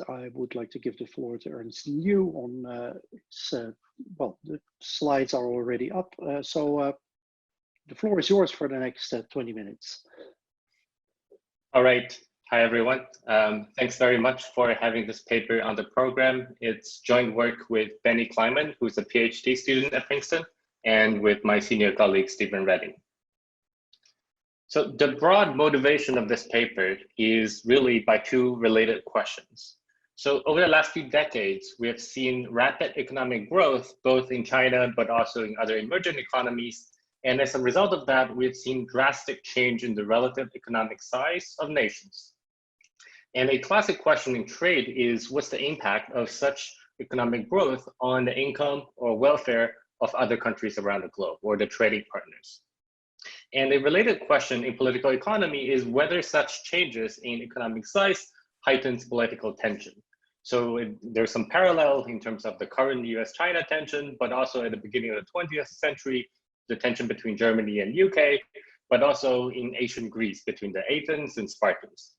I would like to give the floor to Ernest Liu on well, the slides are already up, so the floor is yours for the next 20 minutes. All right. Hi, everyone. Thanks very much for having this paper on the program. It's joint work with Benny Kleinman, who's a PhD student at Princeton, and with my senior colleague, Stephen Redding. So the broad motivation of this paper is really by two related questions. So over the last few decades, we have seen rapid economic growth, both in China, but also in other emerging economies. And as a result of that, we've seen drastic change in the relative economic size of nations. And a classic question in trade is, what's the impact of such economic growth on the income or welfare of other countries around the globe, or the trading partners? And a related question in political economy is whether such changes in economic size heightens political tension. So there's some parallel in terms of the current US-China tension, but also at the beginning of the 20th century, the tension between Germany and UK, but also in ancient Greece between the Athens and Spartans.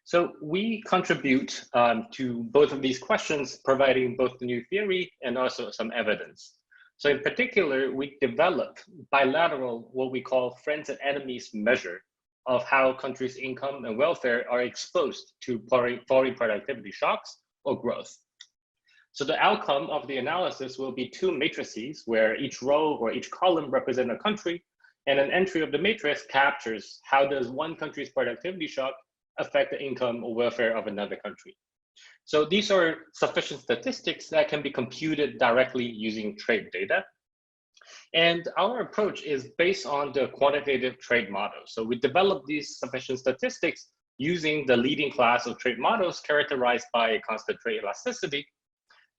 So we contribute to both of these questions, providing both the new theory and also some evidence. So in particular, we developed bilateral, what we call friends and enemies measure of how countries' income and welfare are exposed to foreign productivity shocks or growth. So the outcome of the analysis will be two matrices where each row or each column represents a country, and an entry of the matrix captures how does one country's productivity shock affect the income or welfare of another country. So these are sufficient statistics that can be computed directly using trade data. And our approach is based on the quantitative trade model. So we developed these sufficient statistics using the leading class of trade models characterized by a constant trade elasticity.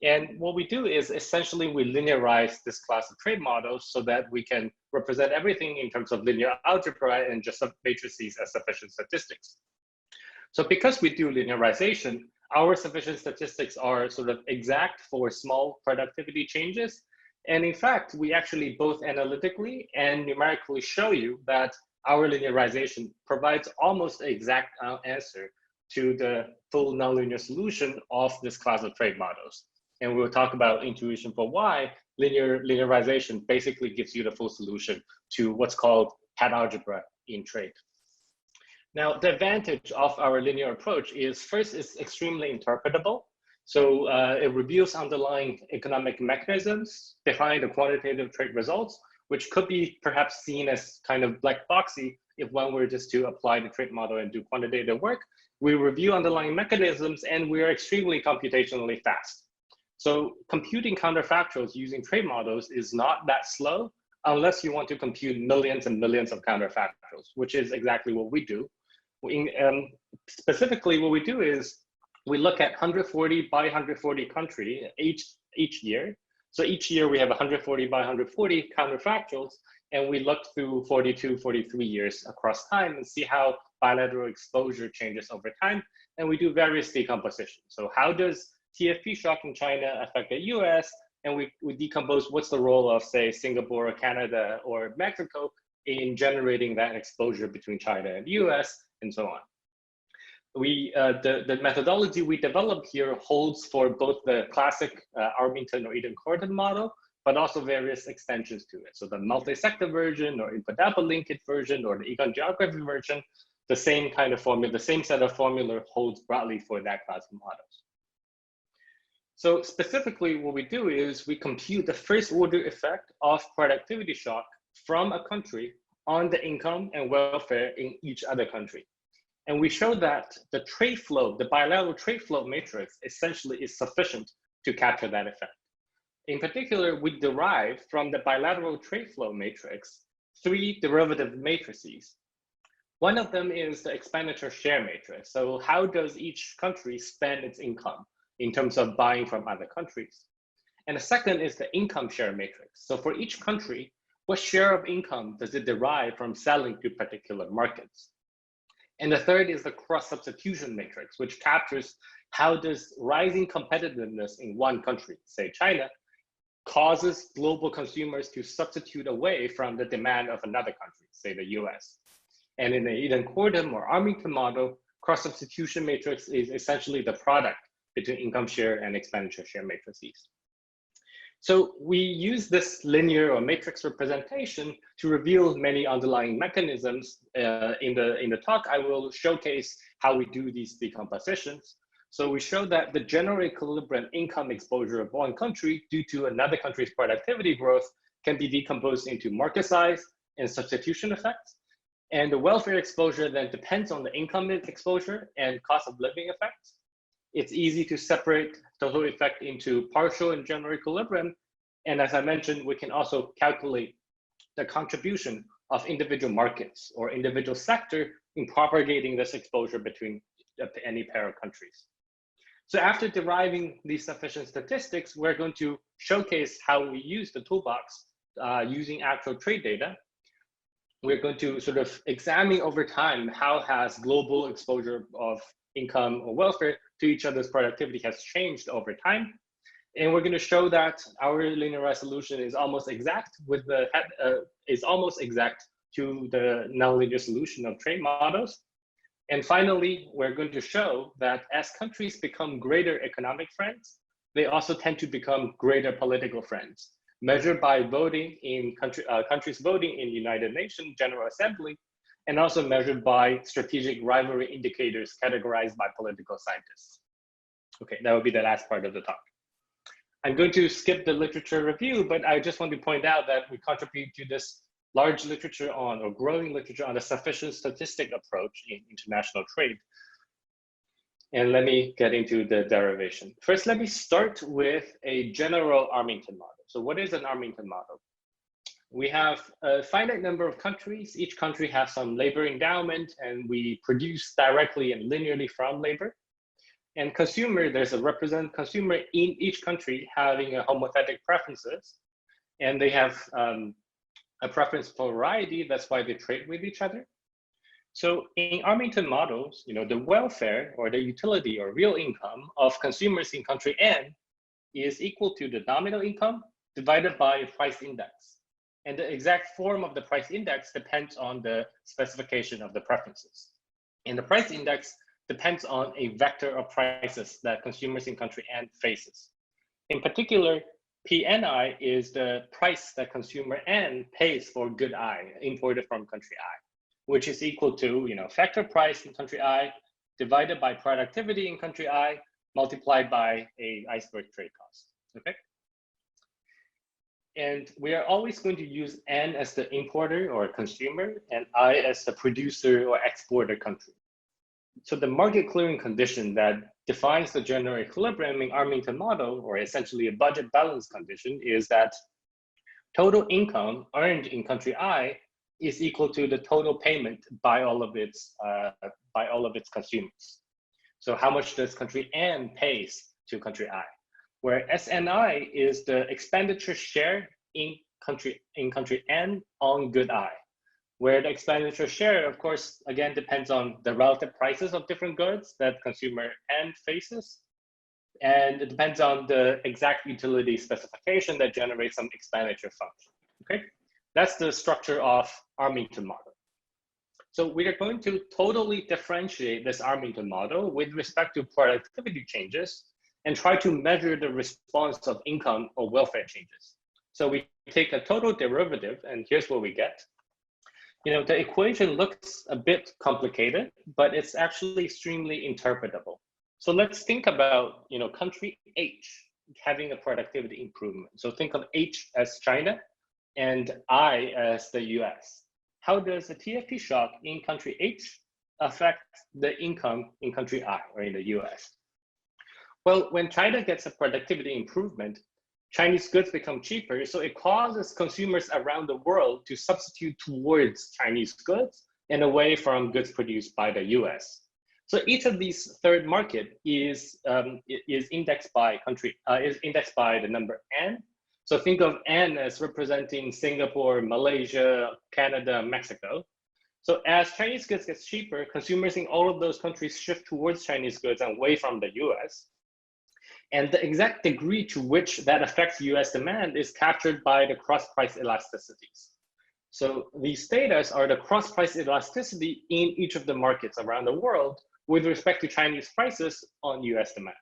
And what we do is essentially we linearize this class of trade models so that we can represent everything in terms of linear algebra and just matrices as sufficient statistics. So because we do linearization, our sufficient statistics are sort of exact for small productivity changes. And in fact, we actually both analytically and numerically show you that our linearization provides almost an exact answer to the full nonlinear solution of this class of trade models. And we'll talk about intuition for why linearization basically gives you the full solution to what's called hat algebra in trade. Now, the advantage of our linear approach is first, it's extremely interpretable. So it reveals underlying economic mechanisms behind the quantitative trade results, which could be perhaps seen as kind of black boxy if one were just to apply the trade model and do quantitative work. We review underlying mechanisms and we're extremely computationally fast. So computing counterfactuals using trade models is not that slow unless you want to compute millions and millions of counterfactuals, which is exactly what we do. Specifically, what we do is we look at 140 by 140 country each year. So each year we have 140 by 140 counterfactuals, and we look through 42, 43 years across time and see how bilateral exposure changes over time. And we do various decompositions. So how does TFP shock in China affect the US? And we decompose what's the role of, say, Singapore or Canada or Mexico in generating that exposure between China and the US, and so on. The methodology we developed here holds for both the classic Armington or Eden-Corton model, but also various extensions to it. So the multi-sector version or input-output linkage version or the econ geography version, the same kind of formula, the same set of formula holds broadly for that class of models. So specifically what we do is we compute the first order effect of productivity shock from a country on the income and welfare in each other country. And we show that the trade flow, the bilateral trade flow matrix essentially is sufficient to capture that effect. In particular, we derive from the bilateral trade flow matrix 3 derivative matrices. One of them is the expenditure share matrix. So how does each country spend its income in terms of buying from other countries? And the second is the income share matrix. So for each country, what share of income does it derive from selling to particular markets? And the third is the cross-substitution matrix, which captures how does rising competitiveness in one country, say China, causes global consumers to substitute away from the demand of another country, say the US. And in the Eden-Corton or Armington model, cross-substitution matrix is essentially the product between income share and expenditure share matrices. So we use this linear or matrix representation to reveal many underlying mechanisms. In the talk, I will showcase how we do these decompositions. So we show that the general equilibrium income exposure of one country due to another country's productivity growth can be decomposed into market size and substitution effects. And the welfare exposure then depends on the income exposure and cost of living effects. It's easy to separate total effect into partial and general equilibrium. And as I mentioned, we can also calculate the contribution of individual markets or individual sector in propagating this exposure between any pair of countries. So after deriving these sufficient statistics, we're going to showcase how we use the toolbox using actual trade data. We're going to sort of examine over time how has global exposure of income or welfare to each other's productivity has changed over time. And we're going to show that our linearized solution is almost exact with the to the nonlinear solution of trade models. And finally, we're going to show that as countries become greater economic friends, they also tend to become greater political friends, measured by voting in countries voting in United Nations General Assembly, and also measured by strategic rivalry indicators categorized by political scientists. Okay, that will be the last part of the talk. I'm going to skip the literature review, but I just want to point out that we contribute to this large literature on, or growing literature on, the sufficient statistic approach in international trade. And let me get into the derivation. First, let me start with a general Armington model. So what is an Armington model? We have a finite number of countries. Each country has some labor endowment, and we produce directly and linearly from labor. And consumer, there's a representative consumer in each country having a homothetic preferences, and they have a preference for variety. That's why they trade with each other. So in Armington models, the welfare or the utility or real income of consumers in country N is equal to the nominal income divided by a price index. And the exact form of the price index depends on the specification of the preferences. And the price index depends on a vector of prices that consumers in country N faces. In particular, PNI is the price that consumer N pays for good I imported from country I, which is equal to factor price in country I divided by productivity in country I multiplied by a iceberg trade cost. Okay. And we are always going to use N as the importer or consumer and I as the producer or exporter country. So the market clearing condition that defines the general equilibrium in Armington model, or essentially a budget balance condition, is that total income earned in country I is equal to the total payment by all of its consumers. So how much does country N pays to country I? Where SNI is the expenditure share in country N on good I, where the expenditure share, of course, again, depends on the relative prices of different goods that consumer N faces. And it depends on the exact utility specification that generates some expenditure function, okay? That's the structure of Armington model. So we are going to totally differentiate this Armington model with respect to productivity changes and try to measure the response of income or welfare changes. So we take a total derivative, and here's what we get. The equation looks a bit complicated, but it's actually extremely interpretable. So let's think about, country H having a productivity improvement. So think of H as China and I as the US. How does the TFP shock in country H affect the income in country I, or in the US? Well, when China gets a productivity improvement, Chinese goods become cheaper, so it causes consumers around the world to substitute towards Chinese goods and away from goods produced by the US. So each of these third market is indexed by country, is indexed by the number N. So think of N as representing Singapore, Malaysia, Canada, Mexico. So as Chinese goods get cheaper, consumers in all of those countries shift towards Chinese goods and away from the US. And the exact degree to which that affects US demand is captured by the cross-price elasticities. So these data are the cross-price elasticity in each of the markets around the world with respect to Chinese prices on US demand.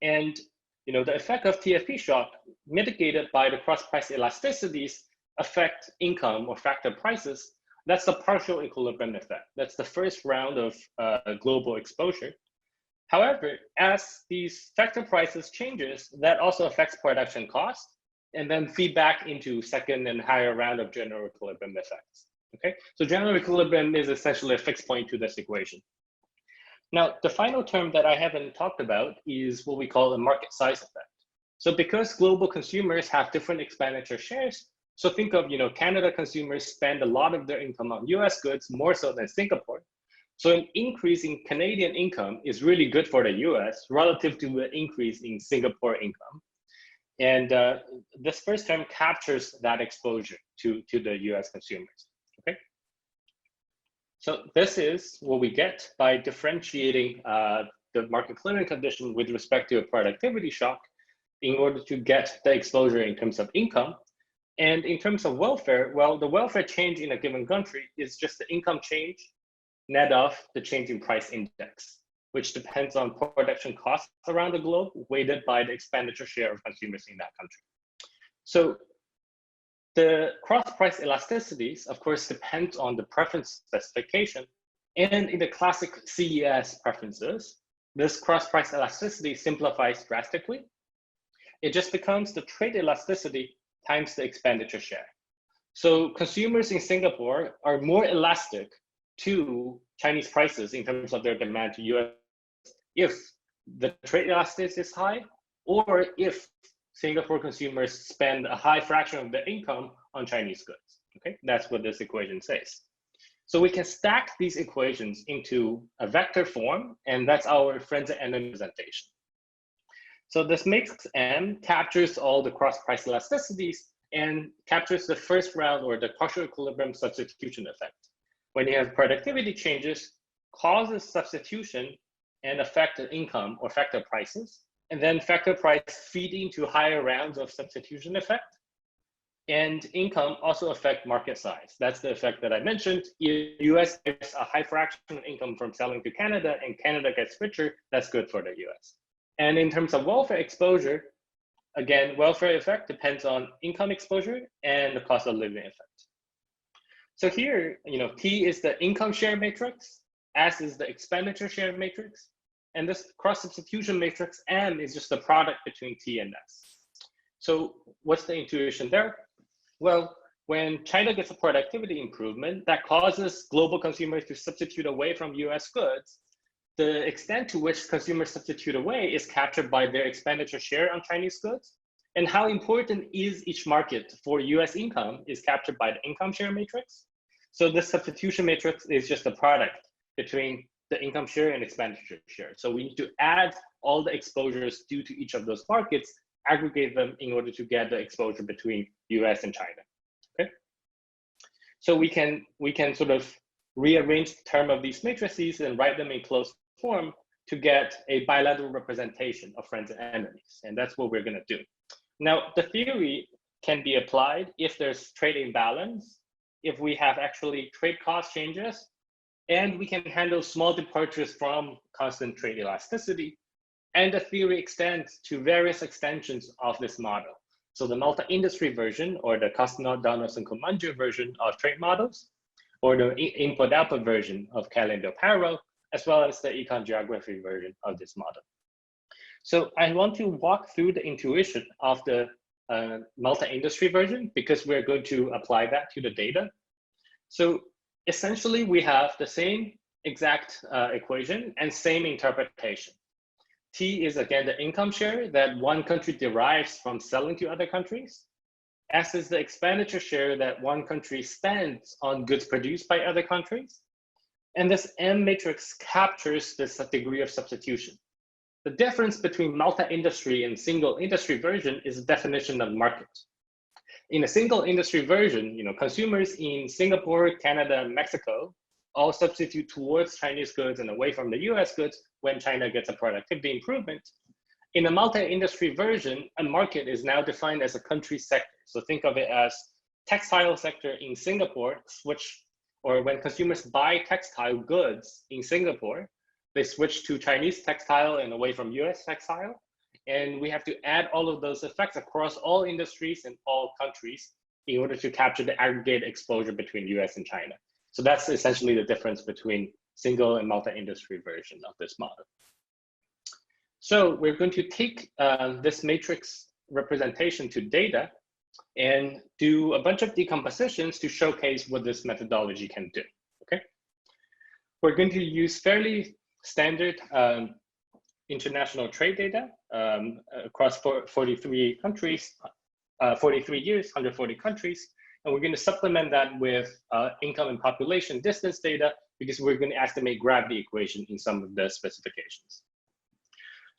And the effect of TFP shock mitigated by the cross-price elasticities affect income or factor prices. That's the partial equilibrium effect. That's the first round of global exposure. However, as these factor prices changes, that also affects production cost and then feed back into second and higher round of general equilibrium effects. Okay, so general equilibrium is essentially a fixed point to this equation. Now, the final term that I haven't talked about is what we call a market size effect. So because global consumers have different expenditure shares, so think of, Canada consumers spend a lot of their income on US goods, more so than Singapore. So an increase in Canadian income is really good for the US relative to an increase in Singapore income. And this first term captures that exposure to the US consumers, okay? So this is what we get by differentiating the market clearing condition with respect to a productivity shock in order to get the exposure in terms of income. And in terms of welfare, well, the welfare change in a given country is just the income change net of the change in price index, which depends on production costs around the globe, weighted by the expenditure share of consumers in that country. So the cross-price elasticities, of course, depend on the preference specification. And in the classic CES preferences, this cross-price elasticity simplifies drastically. It just becomes the trade elasticity times the expenditure share. So consumers in Singapore are more elastic to Chinese prices in terms of their demand to US if the trade elasticity is high, or if Singapore consumers spend a high fraction of their income on Chinese goods. Okay, that's what this equation says. So we can stack these equations into a vector form, and that's our Frentzen representation. So this matrix M captures all the cross-price elasticities and captures the first round or the partial equilibrium substitution effect. When you have productivity changes, causes substitution and affect the income or factor prices, and then factor price feed into higher rounds of substitution effect. And income also affect market size. That's the effect that I mentioned. If US gets a high fraction of income from selling to Canada and Canada gets richer, that's good for the US. And in terms of welfare exposure, again, welfare effect depends on income exposure and the cost of living effect. So here, T is the income share matrix, S is the expenditure share matrix, and this cross substitution matrix M is just the product between T and S. So what's the intuition there? Well, when China gets a productivity improvement that causes global consumers to substitute away from US goods, the extent to which consumers substitute away is captured by their expenditure share on Chinese goods. And how important is each market for US income is captured by the income share matrix. So this substitution matrix is just a product between the income share and expenditure share. So we need to add all the exposures due to each of those markets, aggregate them in order to get the exposure between US and China, okay? So we can sort of rearrange the term of these matrices and write them in closed form to get a bilateral representation of Frentzen enemies. And that's what we're gonna do. Now, the theory can be applied if there's trade imbalance, if we have actually trade cost changes, and we can handle small departures from constant trade elasticity. And the theory extends to various extensions of this model. So the multi-industry version, or the Costanoff-Donaldson-Comancio version of trade models, or the input-output version of Caliendo-Paro, as well as the econ geography version of this model. So I want to walk through the intuition of the multi-industry version because we're going to apply that to the data. So essentially, we have the same exact equation and same interpretation. T is again the income share that one country derives from selling to other countries. S is the expenditure share that one country spends on goods produced by other countries. And this M matrix captures this degree of substitution. The difference between multi-industry and single industry version is the definition of market. In a single industry version, consumers in Singapore, Canada, and Mexico all substitute towards Chinese goods and away from the US goods when China gets a productivity improvement. In a multi-industry version, a market is now defined as a country sector. So think of it as textile sector in Singapore, or when consumers buy textile goods in Singapore, they switch to Chinese textile and away from US textile. And we have to add all of those effects across all industries and all countries in order to capture the aggregate exposure between US and China. So that's essentially the difference between single and multi-industry version of this model. So we're going to take this matrix representation to data and do a bunch of decompositions to showcase what this methodology can do, okay? We're going to use fairly standard international trade data across 43 countries, 43 years, 140 countries. And we're going to supplement that with income and population distance data because we're going to estimate gravity equation in some of the specifications.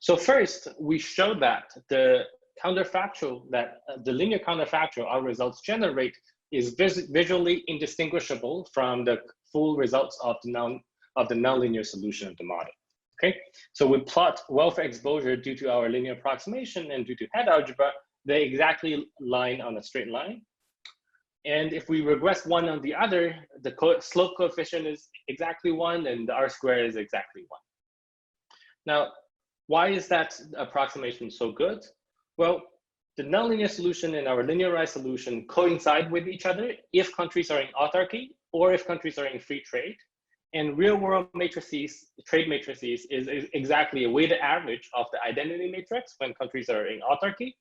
So first, we show that the counterfactual, that the linear counterfactual our results generate is visually indistinguishable from the full results of the nonlinear solution of the model. Okay, so we plot welfare exposure due to our linear approximation and due to head algebra, they exactly line on a straight line. And if we regress one on the other, the slope coefficient is exactly 1 and the R square is exactly 1. Now, why is that approximation so good? Well, the nonlinear solution and our linearized solution coincide with each other if countries are in autarky or if countries are in free trade. And real world matrices, trade matrices, is exactly a weighted average of the identity matrix when countries are in autarky,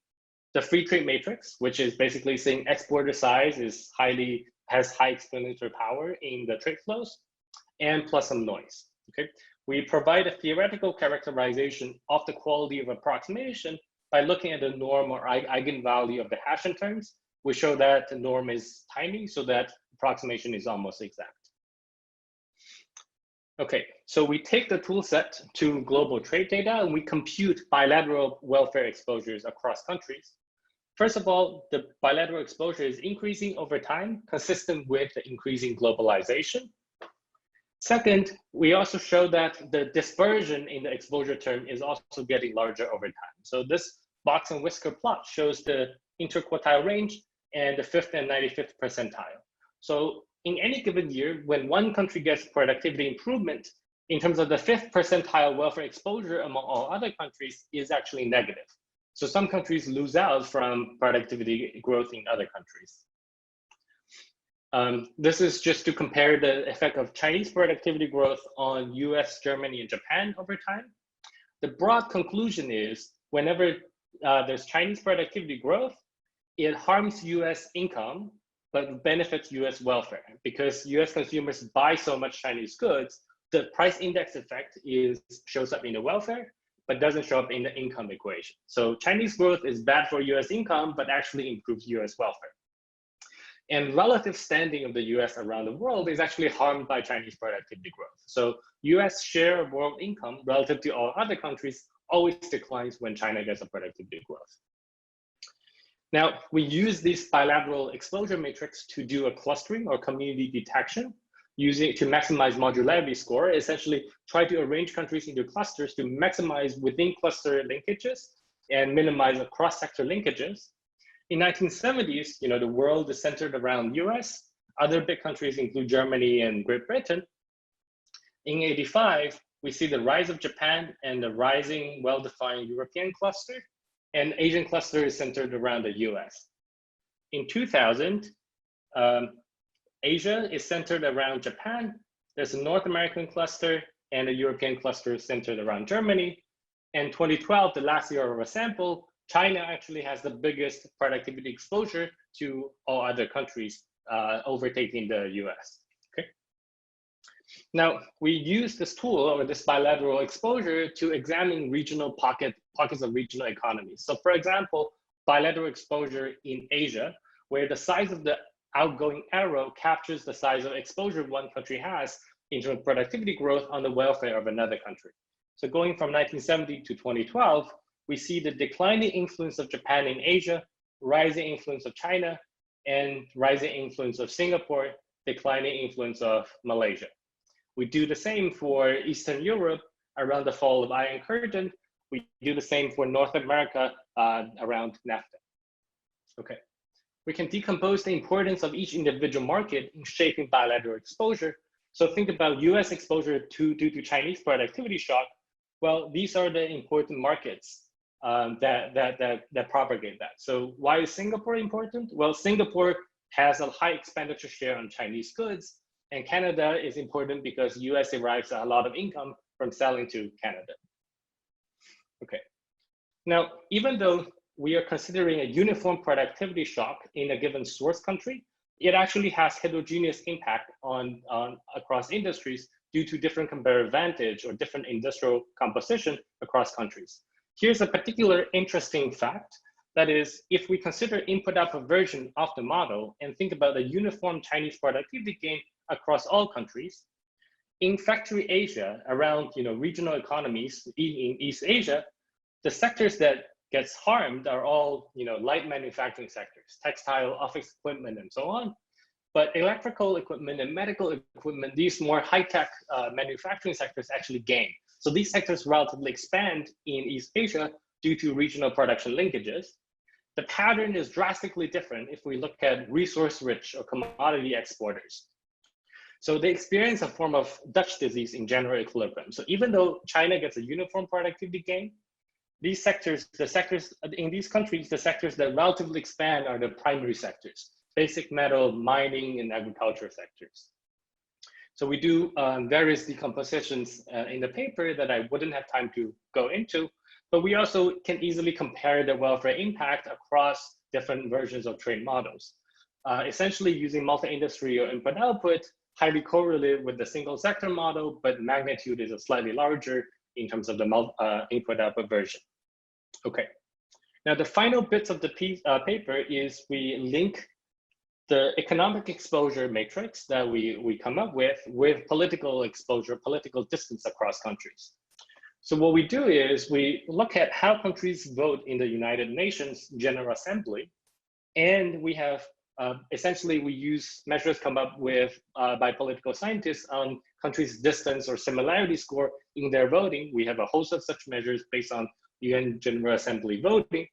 the free trade matrix, which is basically saying exporter size is has high explanatory power in the trade flows, and plus some noise. Okay, we provide a theoretical characterization of the quality of approximation by looking at the norm or eigenvalue of the Hessian terms. We show that the norm is tiny, so that approximation is almost exact. Okay, so we take the tool set to global trade data and we compute bilateral welfare exposures across countries. First of all, the bilateral exposure is increasing over time, consistent with the increasing globalization. Second, we also show that the dispersion in the exposure term is also getting larger over time. So this box and whisker plot shows the interquartile range and the 5th and 95th percentile. So in any given year, when one country gets productivity improvement, in terms of the 5th percentile welfare exposure among all other countries is actually negative. So some countries lose out from productivity growth in other countries. This is just to compare the effect of Chinese productivity growth on US, Germany, and Japan over time. The broad conclusion is whenever there's Chinese productivity growth, it harms US income, but benefits US welfare because US consumers buy so much Chinese goods, the price index effect shows up in the welfare, but doesn't show up in the income equation. So Chinese growth is bad for US income, but actually improves US welfare. And relative standing of the US around the world is actually harmed by Chinese productivity growth. So US share of world income relative to all other countries always declines when China gets a productivity growth. Now, we use this bilateral exposure matrix to do a clustering or community detection, using it to maximize modularity score, essentially try to arrange countries into clusters to maximize within cluster linkages and minimize cross-sector linkages. In 1970s, the world is centered around US. Other big countries include Germany and Great Britain. In 85, we see the rise of Japan and the rising well-defined European cluster, and Asian cluster is centered around the US. In 2000, Asia is centered around Japan. There's a North American cluster and a European cluster centered around Germany. And 2012, the last year of a sample, China actually has the biggest productivity exposure to all other countries, overtaking the US. Okay. Now, we use this tool or this bilateral exposure to examine regional pockets of regional economies. So for example, bilateral exposure in Asia, where the size of the outgoing arrow captures the size of exposure one country has in terms of productivity growth on the welfare of another country. So going from 1970 to 2012, we see the declining influence of Japan in Asia, rising influence of China, and rising influence of Singapore, declining influence of Malaysia. We do the same for Eastern Europe around the fall of Iron Curtain. We do the same for North America around NAFTA. Okay. We can decompose the importance of each individual market in shaping bilateral exposure. So think about US exposure due to Chinese productivity shock. Well, these are the important markets that propagate that. So why is Singapore important? Well, Singapore has a high expenditure share on Chinese goods, and Canada is important because US derives a lot of income from selling to Canada. Okay. Now, even though we are considering a uniform productivity shock in a given source country, it actually has heterogeneous impact on across industries due to different comparative advantage or different industrial composition across countries. Here's a particular interesting fact. That is, if we consider input-output version of the model and think about the uniform Chinese productivity gain across all countries, in factory Asia, around regional economies in East Asia, the sectors that gets harmed are all light manufacturing sectors, textile, office equipment, and so on. But electrical equipment and medical equipment, these more high-tech manufacturing sectors actually gain. So these sectors relatively expand in East Asia due to regional production linkages. The pattern is drastically different if we look at resource-rich or commodity exporters. So they experience a form of Dutch disease in general equilibrium. So even though China gets a uniform productivity gain, these sectors, the sectors in these countries, the sectors that relatively expand are the primary sectors, basic metal, mining, and agriculture sectors. So we do various decompositions in the paper that I wouldn't have time to go into, but we also can easily compare the welfare impact across different versions of trade models. Essentially using multi-industry or input-output, highly correlated with the single sector model, but magnitude is slightly larger in terms of the input-output version. Okay, now the final bits of the paper is we link the economic exposure matrix that we come up with political exposure, political distance across countries. So what we do is we look at how countries vote in the United Nations General Assembly, and we have essentially we use measures come up with by political scientists on countries' distance or similarity score in their voting. We have a host of such measures based on UN General Assembly voting.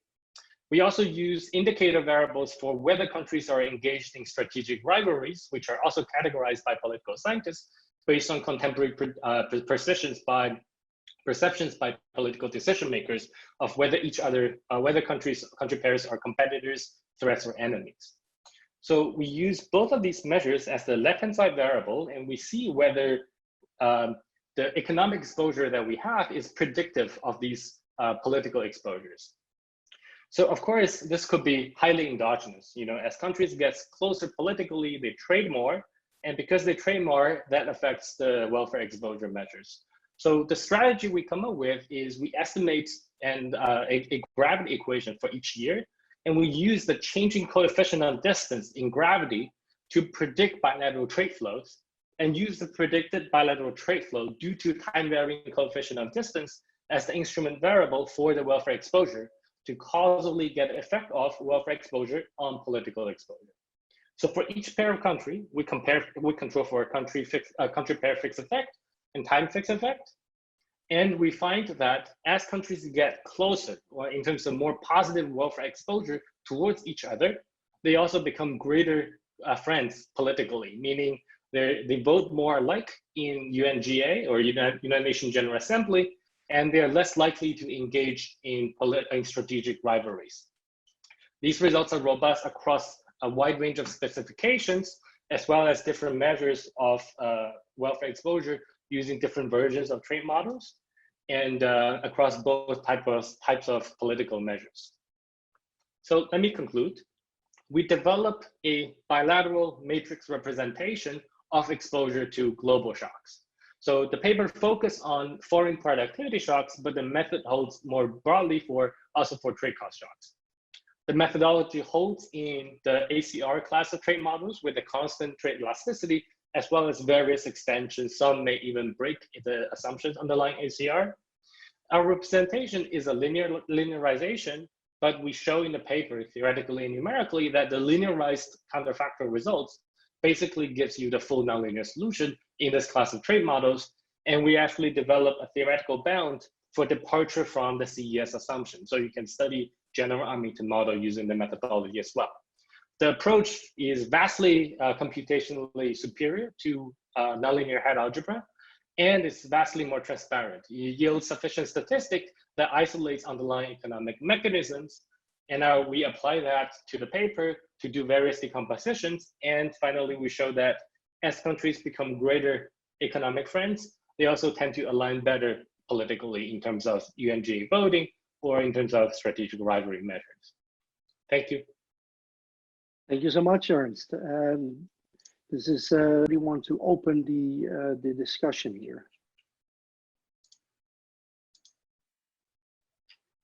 We also use indicator variables for whether countries are engaged in strategic rivalries, which are also categorized by political scientists based on contemporary perceptions by political decision makers of whether whether country pairs are competitors, threats, or enemies. So we use both of these measures as the left-hand side variable, and we see whether the economic exposure that we have is predictive of these political exposures. So of course, this could be highly endogenous. As countries get closer politically, they trade more. And because they trade more, that affects the welfare exposure measures. So the strategy we come up with is we estimate a gravity equation for each year. And we use the changing coefficient of distance in gravity to predict bilateral trade flows, and use the predicted bilateral trade flow due to time varying coefficient of distance as the instrument variable for the welfare exposure to causally get effect of welfare exposure on political exposure. So for each pair of country, we control for a country pair fixed effect and time fixed effect. And we find that as countries get closer, or in terms of more positive welfare exposure towards each other, they also become greater friends politically, meaning they vote more alike in UNGA or United Nations General Assembly, and they are less likely to engage in strategic rivalries. These results are robust across a wide range of specifications, as well as different measures of welfare exposure using different versions of trade models, and across both types of political measures. So let me conclude. We developed a bilateral matrix representation of exposure to global shocks. So the paper focused on foreign productivity shocks, but the method holds more broadly also for trade cost shocks. The methodology holds in the ACR class of trade models with a constant trade elasticity, as well as various extensions. Some may even break the assumptions underlying ACR. Our representation is a linearization, but we show in the paper theoretically and numerically that the linearized counterfactual results basically gives you the full nonlinear solution in this class of trade models. And we actually develop a theoretical bound for departure from the CES assumption. So you can study general Armington model using the methodology as well. The approach is vastly computationally superior to nonlinear head algebra, and it's vastly more transparent. You yield sufficient statistic that isolates underlying economic mechanisms, and now we apply that to the paper to do various decompositions, and finally we show that as countries become greater economic friends, they also tend to align better politically in terms of UNG voting or in terms of strategic rivalry measures. Thank you. Thank you so much, Ernst. This is we want to open the discussion here.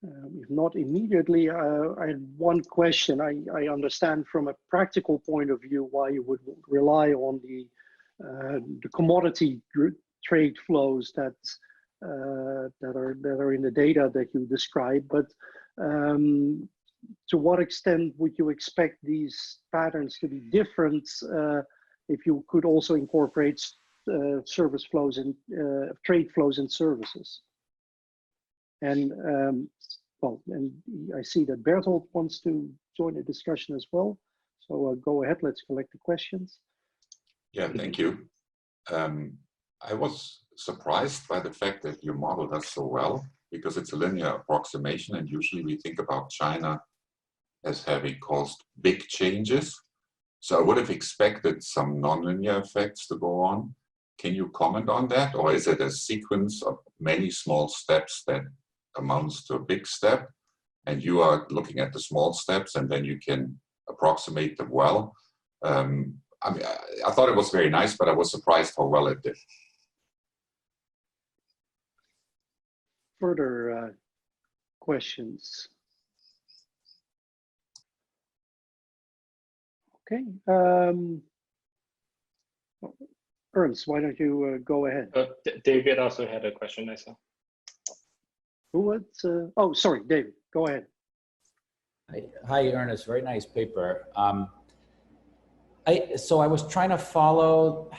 If not immediately, I had one question. I understand from a practical point of view why you would rely on the commodity trade flows that are in the data that you describe, but to what extent would you expect these patterns to be different if you could also incorporate service flows and trade flows and services? And well, and I see that Bertolt wants to join the discussion as well. So go ahead, let's collect the questions. Yeah, thank you. I was surprised by the fact that your model does so well, because it's a linear approximation, and usually we think about China as having caused big changes. So I would have expected some nonlinear effects to go on. Can you comment on that? Or is it a sequence of many small steps that amounts to a big step, and you are looking at the small steps and then you can approximate them well? I mean, I thought it was very nice, but I was surprised how well it did. Further questions? Okay. Ernst, why don't you go ahead? David also had a question, I saw. Who would? Oh, sorry, David, go ahead. Hi, Ernest, very nice paper. So I was trying to follow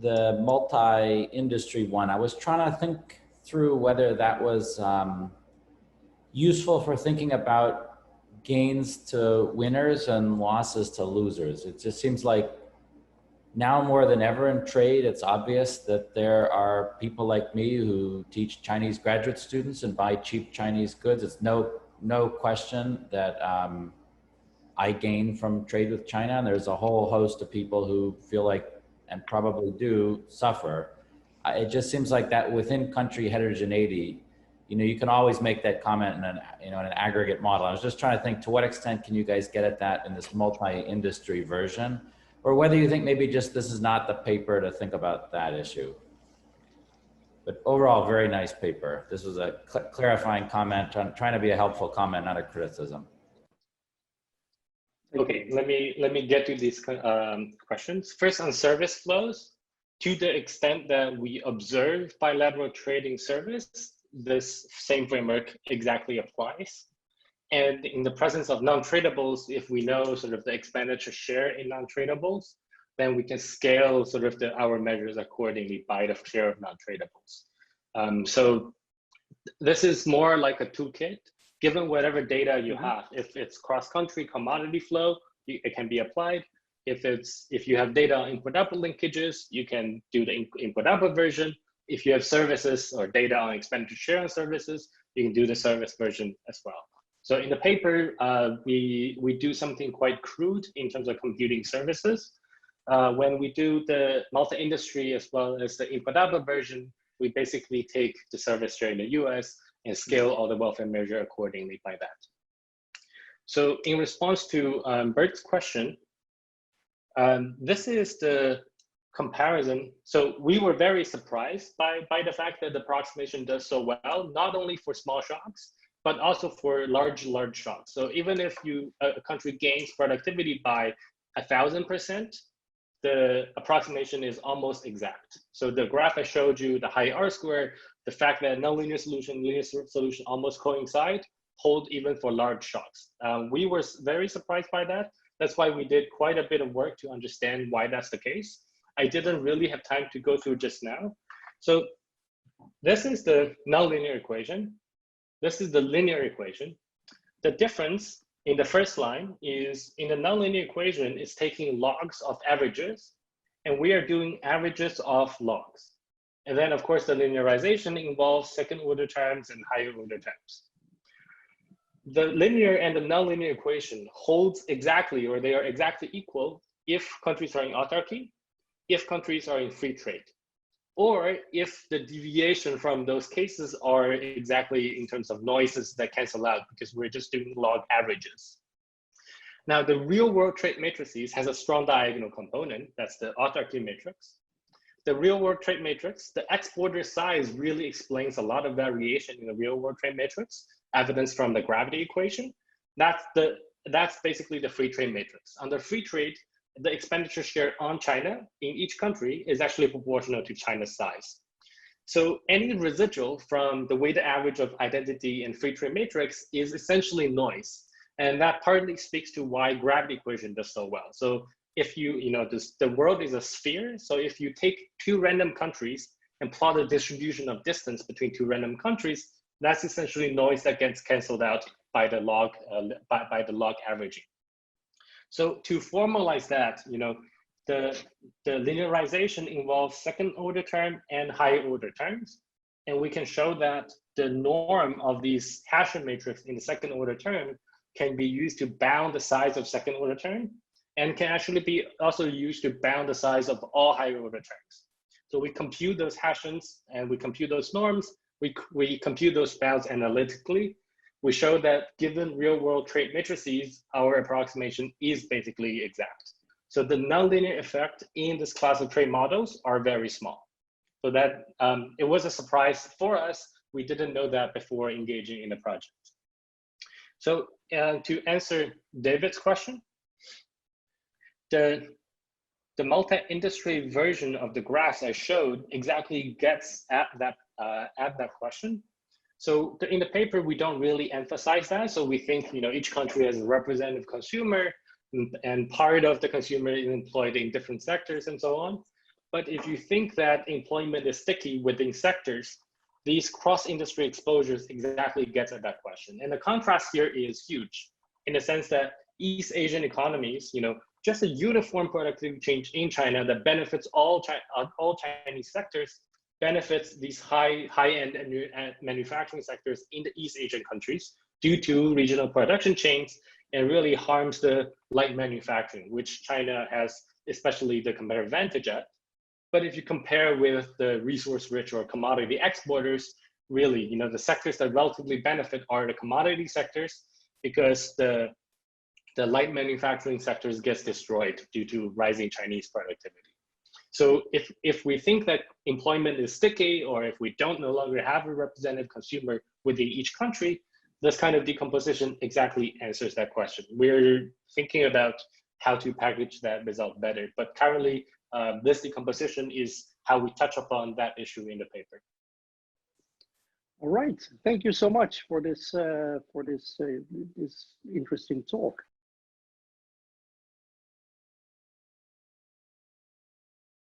the multi-industry one. I was trying to think through whether that was useful for thinking about gains to winners and losses to losers. It just seems like now more than ever in trade, it's obvious that there are people like me who teach Chinese graduate students and buy cheap Chinese goods. It's no question that I gain from trade with China, and there's a whole host of people who feel like, and probably do, suffer. It just seems like that within country heterogeneity, you know, you can always make that comment in an, in an aggregate model. I was just trying to think, to what extent can you guys get at that in this multi-industry version? Or whether you think maybe just this is not the paper to think about that issue. But overall, very nice paper. This was a clarifying comment, trying to be a helpful comment, not a criticism. Okay, let me get to these questions. First, on service flows, to the extent that we observe bilateral trading service, this same framework exactly applies. And in the presence of non-tradables, if we know sort of the expenditure share in non-tradables, then we can scale sort of our measures accordingly by the share of non-tradables. So this is more like a toolkit. Given whatever data you have, if it's cross-country commodity flow, it can be applied. If you have data on input-output linkages, you can do the input-output version. If you have services or data on expenditure share on services, you can do the service version as well. So in the paper, we do something quite crude in terms of computing services. When we do the multi-industry as well as the input-output version, we basically take the service share in the US and scale all the welfare measure accordingly by that. So in response to Bert's question, this is the comparison. So we were very surprised by the fact that the approximation does so well, not only for small shocks, but also for large shocks. So even if a country gains productivity by 1,000%, the approximation is almost exact. So the graph I showed you, the high R square, the fact that nonlinear solution, linear solution almost coincide, hold even for large shocks. We were very surprised by that. That's why we did quite a bit of work to understand why that's the case. I didn't really have time to go through just now. So this is the nonlinear equation. This is the linear equation. The difference in the first line is in the nonlinear equation, it's taking logs of averages. And we are doing averages of logs. And then, of course, the linearization involves second order terms and higher order terms. The linear and the nonlinear equation holds exactly, or they are exactly equal if countries are in autarky, if countries are in free trade, or if the deviation from those cases are exactly in terms of noises that cancel out because we're just doing log averages. Now, the real world trade matrices has a strong diagonal component, that's the autarky matrix. The real world trade matrix, the exporter size really explains a lot of variation in the real world trade matrix, evidence from the gravity equation. That's basically the free trade matrix. Under free trade, the expenditure share on China in each country is actually proportional to China's size. So any residual from the weighted average of identity and free trade matrix is essentially noise. And that partly speaks to why gravity equation does so well. So if the world is a sphere. So if you take two random countries and plot a distribution of distance between two random countries, that's essentially noise that gets canceled out by the log averaging. So to formalize that, the linearization involves second order term and higher order terms. And we can show that the norm of these Hessian matrix in the second order term can be used to bound the size of second order term, and can actually be also used to bound the size of all higher order terms. So we compute those Hessians and we compute those norms, we compute those bounds analytically. We show that given real world trade matrices, our approximation is basically exact. So the nonlinear effect in this class of trade models are very small. So that it was a surprise for us. We didn't know that before engaging in the project. So to answer David's question, the multi-industry version of the graphs I showed exactly gets at that question. So in the paper, we don't really emphasize that. So we think each country has a representative consumer, and part of the consumer is employed in different sectors and so on. But if you think that employment is sticky within sectors, these cross-industry exposures exactly gets at that question. And the contrast here is huge in the sense that East Asian economies, just a uniform productivity change in China that benefits all Chinese sectors benefits these high-end manufacturing sectors in the East Asian countries due to regional production chains, and really harms the light manufacturing, which China has especially the competitive advantage at. But if you compare with the resource-rich or commodity exporters, really, the sectors that relatively benefit are the commodity sectors, because the light manufacturing sectors gets destroyed due to rising Chinese productivity. So if we think that employment is sticky, or if we don't no longer have a representative consumer within each country, this kind of decomposition exactly answers that question. We're thinking about how to package that result better, but currently this decomposition is how we touch upon that issue in the paper. All right, thank you so much for this this interesting talk.